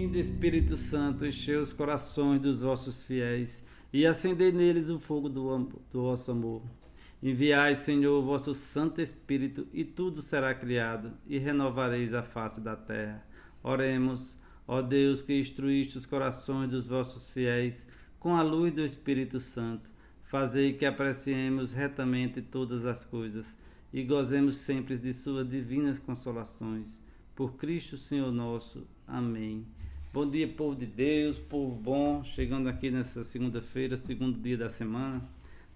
Vinde, Espírito Santo, enchei os corações dos vossos fiéis e acendei neles o fogo do vosso amor. Enviai, Senhor, o vosso Santo Espírito, e tudo será criado, e renovareis a face da terra. Oremos, ó Deus, que instruíste os corações dos vossos fiéis com a luz do Espírito Santo. Fazei que apreciemos retamente todas as coisas e gozemos sempre de suas divinas consolações. Por Cristo, Senhor nosso. Amém. Bom dia, povo de Deus, povo bom, chegando aqui nessa segunda-feira, segundo dia da semana,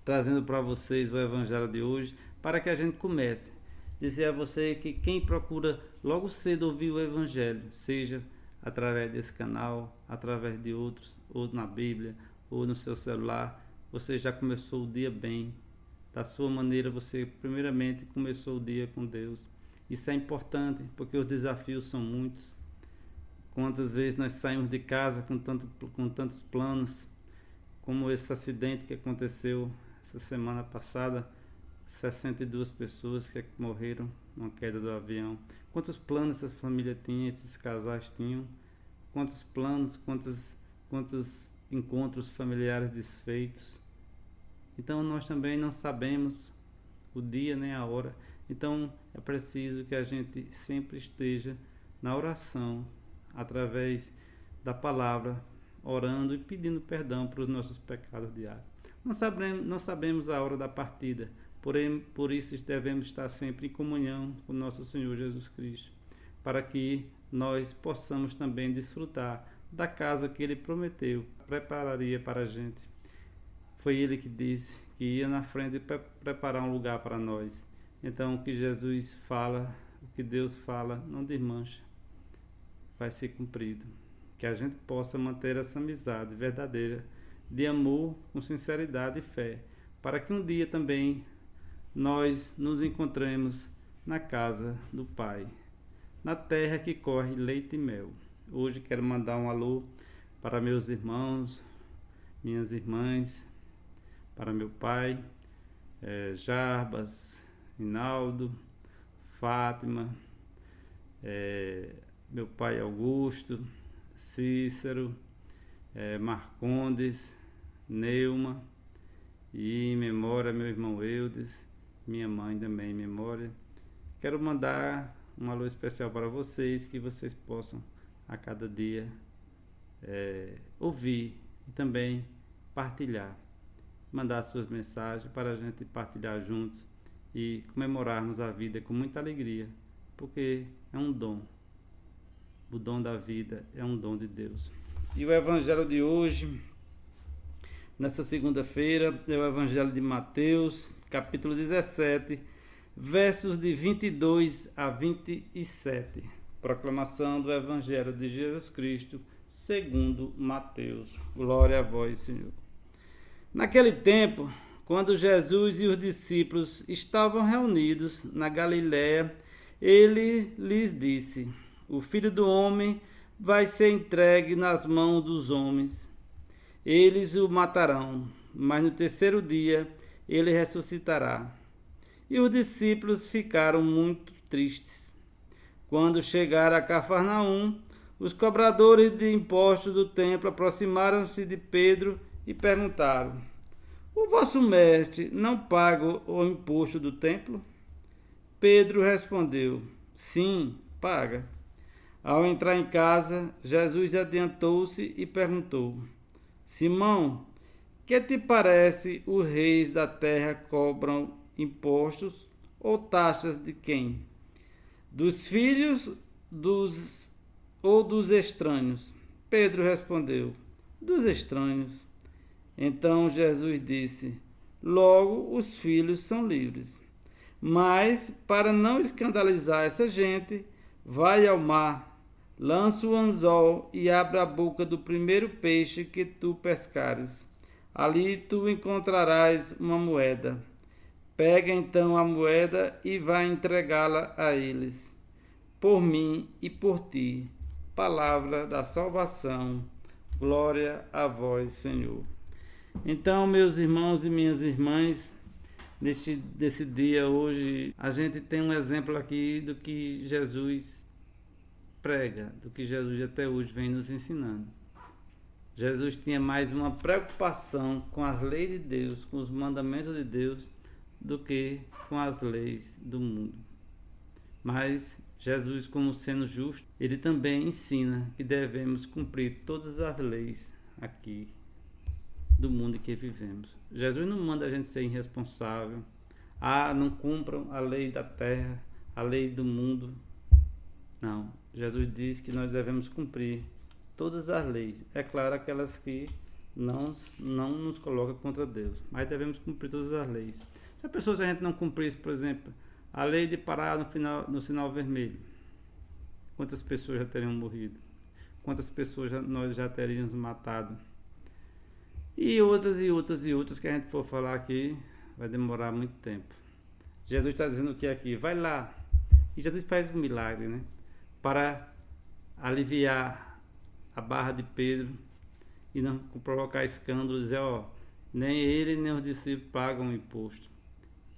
trazendo para vocês o Evangelho de hoje, para que a gente comece. Dizer a você que quem procura logo cedo ouvir o Evangelho, seja através desse canal, através de outros, ou na Bíblia, ou no seu celular, você já começou o dia bem. Da sua maneira, você primeiramente começou o dia com Deus. Isso é importante, porque os desafios são muitos. Quantas vezes nós saímos de casa com tantos planos, como esse acidente que aconteceu essa semana passada, 62 pessoas que morreram na queda do avião. Quantos planos essa família tinha, esses casais tinham? Quantos planos, quantos encontros familiares desfeitos? Então nós também não sabemos o dia nem a hora. Então é preciso que a gente sempre esteja na oração, através da palavra, orando e pedindo perdão para os nossos pecados diários. Não sabemos a hora da partida, porém, por isso devemos estar sempre em comunhão com nosso Senhor Jesus Cristo, para que nós possamos também desfrutar da casa que Ele prometeu, prepararia para a gente. Foi Ele que disse que ia na frente preparar um lugar para nós. Então, o que Jesus fala, o que Deus fala, não desmancha, vai ser cumprido. Que a gente possa manter essa amizade verdadeira, de amor, com sinceridade e fé, para que um dia também nós nos encontremos na casa do Pai, na terra que corre leite e mel. Hoje quero mandar um alô para meus irmãos, minhas irmãs, para meu pai, Jarbas, Rinaldo, Fátima, meu pai Augusto, Cícero, Marcondes, Neuma, e em memória meu irmão Eudes, minha mãe também em memória. Quero mandar um alô especial para vocês, que vocês possam a cada dia ouvir e também partilhar, mandar suas mensagens para a gente partilhar juntos e comemorarmos a vida com muita alegria, porque é um dom. O dom da vida é um dom de Deus. E o Evangelho de hoje, nessa segunda-feira, é o Evangelho de Mateus, capítulo 17, versos de 22 a 27. Proclamação do Evangelho de Jesus Cristo, segundo Mateus. Glória a vós, Senhor. Naquele tempo, quando Jesus e os discípulos estavam reunidos na Galiléia, ele lhes disse: o Filho do Homem vai ser entregue nas mãos dos homens. Eles o matarão, mas no terceiro dia ele ressuscitará. E os discípulos ficaram muito tristes. Quando chegaram a Cafarnaum, os cobradores de impostos do templo aproximaram-se de Pedro e perguntaram: o vosso mestre não paga o imposto do templo? Pedro respondeu: sim, paga. Ao entrar em casa, Jesus adiantou-se e perguntou: Simão, que te parece os reis da terra cobram impostos ou taxas de quem? Dos filhos ou dos estranhos? Pedro respondeu: dos estranhos. Então Jesus disse: logo os filhos são livres. Mas, para não escandalizar essa gente, vai ao mar, lança o anzol e abre a boca do primeiro peixe que tu pescares. Ali tu encontrarás uma moeda. Pega então a moeda e vai entregá-la a eles. Por mim e por ti. Palavra da salvação. Glória a vós, Senhor. Então, meus irmãos e minhas irmãs, desse dia hoje, a gente tem um exemplo aqui do que Jesus prega, do que Jesus até hoje vem nos ensinando. Jesus tinha mais uma preocupação com as leis de Deus, com os mandamentos de Deus, do que com as leis do mundo. Mas Jesus, como sendo justo, ele também ensina que devemos cumprir todas as leis aqui do mundo em que vivemos. Jesus não manda a gente ser irresponsável. Não cumpram a lei da terra, a lei do mundo. Não. Jesus diz que nós devemos cumprir todas as leis. É claro, aquelas que não nos colocam contra Deus. Mas devemos cumprir todas as leis. Já pensou se a gente não cumprisse, por exemplo, a lei de parar no sinal vermelho? Quantas pessoas já teriam morrido? Quantas pessoas nós já teríamos matado? E outras que a gente for falar aqui, vai demorar muito tempo. Jesus está dizendo o que aqui? Vai lá. E Jesus faz um milagre, né? Para aliviar a barra de Pedro e não provocar escândalo, dizer, nem ele nem os discípulos pagam o imposto.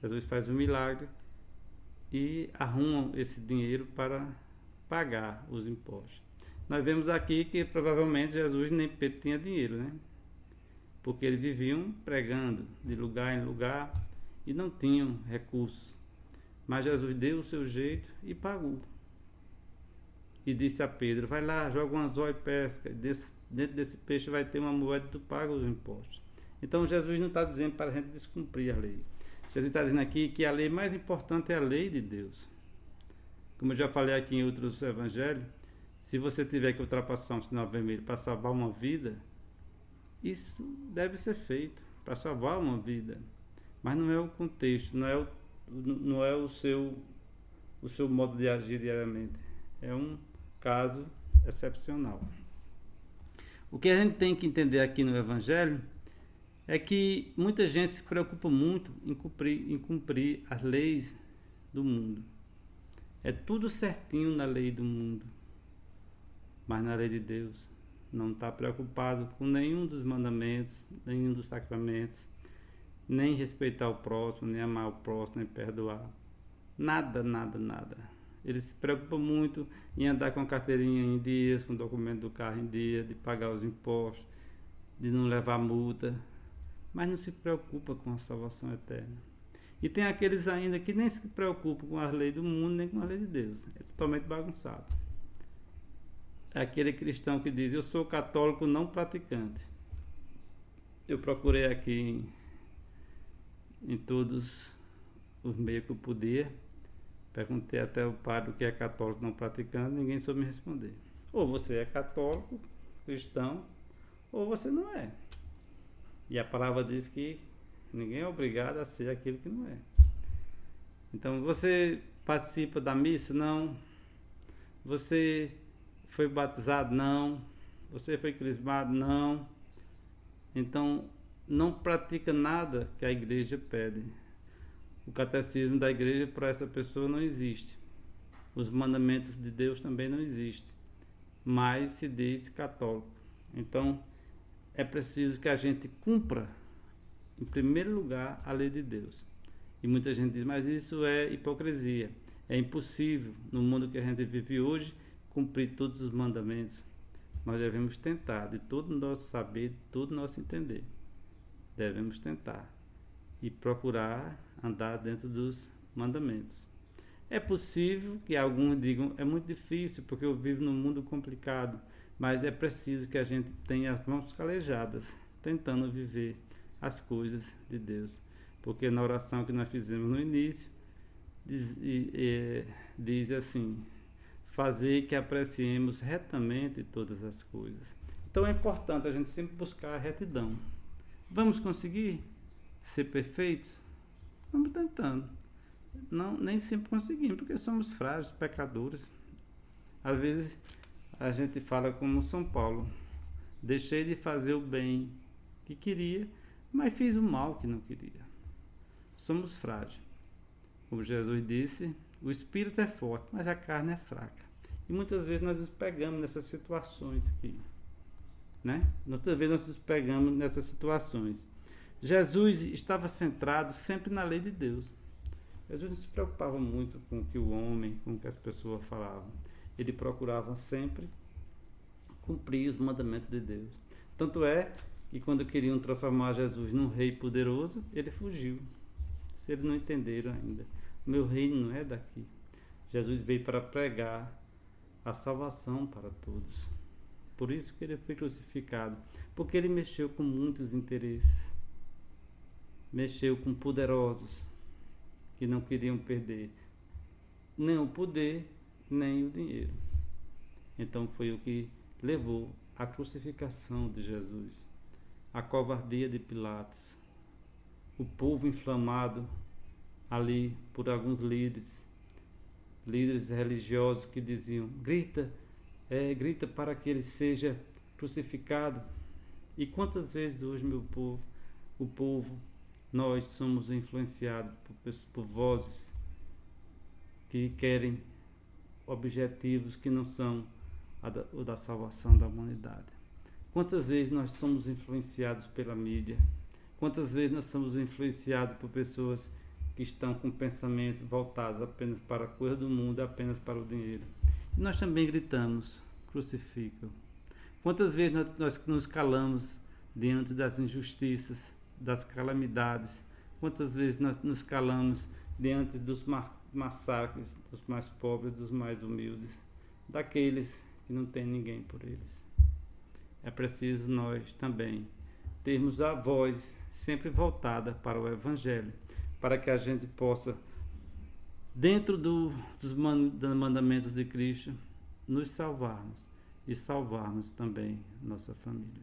Jesus faz um milagre e arrumam esse dinheiro para pagar os impostos. Nós vemos aqui que provavelmente Jesus nem Pedro tinha dinheiro, né? Porque eles viviam pregando de lugar em lugar e não tinham recursos. Mas Jesus deu o seu jeito e pagou. E disse a Pedro, vai lá, joga um anzol e pesca. Dentro desse peixe vai ter uma moeda e tu paga os impostos. Então Jesus não está dizendo para a gente descumprir a lei. Jesus está dizendo aqui que a lei mais importante é a lei de Deus. Como eu já falei aqui em outros evangelhos, se você tiver que ultrapassar um sinal vermelho para salvar uma vida, isso deve ser feito para salvar uma vida. Mas não é o contexto, não é o seu modo de agir diariamente. É um caso excepcional. O que a gente tem que entender aqui no Evangelho é que muita gente se preocupa muito em cumprir as leis do mundo. É tudo certinho na lei do mundo, mas na lei de Deus não está preocupado com nenhum dos mandamentos, nenhum dos sacramentos, nem respeitar o próximo, nem amar o próximo, nem perdoar. Nada. Eles se preocupam muito em andar com a carteirinha em dias, com o documento do carro em dia, de pagar os impostos, de não levar multa, mas não se preocupa com a salvação eterna. E tem aqueles ainda que nem se preocupam com as leis do mundo, nem com a lei de Deus. É totalmente bagunçado. É aquele cristão que diz, eu sou católico não praticante. Eu procurei aqui em todos os meios que eu podia, perguntei até o padre o que é católico não praticante, ninguém soube me responder. Ou você é católico, cristão, ou você não é. E a palavra diz que ninguém é obrigado a ser aquilo que não é. Então, você participa da missa? Não. Você foi batizado? Não. Você foi crismado? Não. Então, não pratica nada que a igreja pede. O catecismo da igreja para essa pessoa não existe. Os mandamentos de Deus também não existem. Mas se diz católico. Então, é preciso que a gente cumpra, em primeiro lugar, a lei de Deus. E muita gente diz, mas isso é hipocrisia. É impossível, no mundo que a gente vive hoje, cumprir todos os mandamentos. Nós devemos tentar, de todo o nosso saber, de todo o nosso entender. Devemos tentar e procurar andar dentro dos mandamentos. É possível que alguns digam, é muito difícil porque eu vivo num mundo complicado, mas é preciso que a gente tenha as mãos calejadas, tentando viver as coisas de Deus. Porque na oração que nós fizemos no início, diz assim, fazer que apreciemos retamente todas as coisas. Então é importante a gente sempre buscar a retidão. Vamos conseguir ser perfeitos? Vamos tentando. Não, nem sempre conseguimos, porque somos frágeis, pecadores. Às vezes a gente fala como São Paulo, deixei de fazer o bem que queria, mas fiz o mal que não queria. Somos frágeis. Como Jesus disse, o espírito é forte, mas a carne é fraca. E muitas vezes nós nos pegamos nessas situações aqui. Né? Muitas vezes nós nos pegamos nessas situações. Jesus estava centrado sempre na lei de Deus. Jesus não se preocupava muito com o que o homem, com o que as pessoas falavam. ele procurava sempre cumprir os mandamentos de Deus. Tanto é que quando queriam transformar Jesus num rei poderoso, ele fugiu. Se eles não entenderam ainda, o meu reino não é daqui. Jesus veio para pregar a salvação para todos. Por isso que ele foi crucificado, porque ele mexeu com muitos interesses. Mexeu com poderosos que não queriam perder nem o poder, nem o dinheiro. Então foi o que levou à crucificação de Jesus, a covardia de Pilatos, o povo inflamado ali por alguns líderes religiosos que diziam: grita para que ele seja crucificado. E quantas vezes hoje, meu povo, nós somos influenciados por vozes que querem objetivos que não são o da salvação da humanidade. Quantas vezes nós somos influenciados pela mídia? Quantas vezes nós somos influenciados por pessoas que estão com pensamento voltado apenas para a coisa do mundo, apenas para o dinheiro? E nós também gritamos: crucifica-o. Quantas vezes nós nos calamos diante das injustiças, das calamidades? Quantas vezes nós nos calamos diante dos massacres dos mais pobres, dos mais humildes, daqueles que não tem ninguém por eles? É preciso nós também termos a voz sempre voltada para o Evangelho, para que a gente possa, dentro dos mandamentos de Cristo, nos salvarmos e salvarmos também nossa família.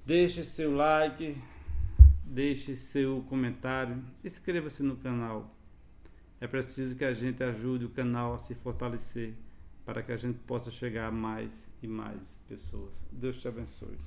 Deixe seu like, deixe seu comentário, inscreva-se no canal. É preciso que a gente ajude o canal a se fortalecer, para que a gente possa chegar a mais e mais pessoas. Deus te abençoe.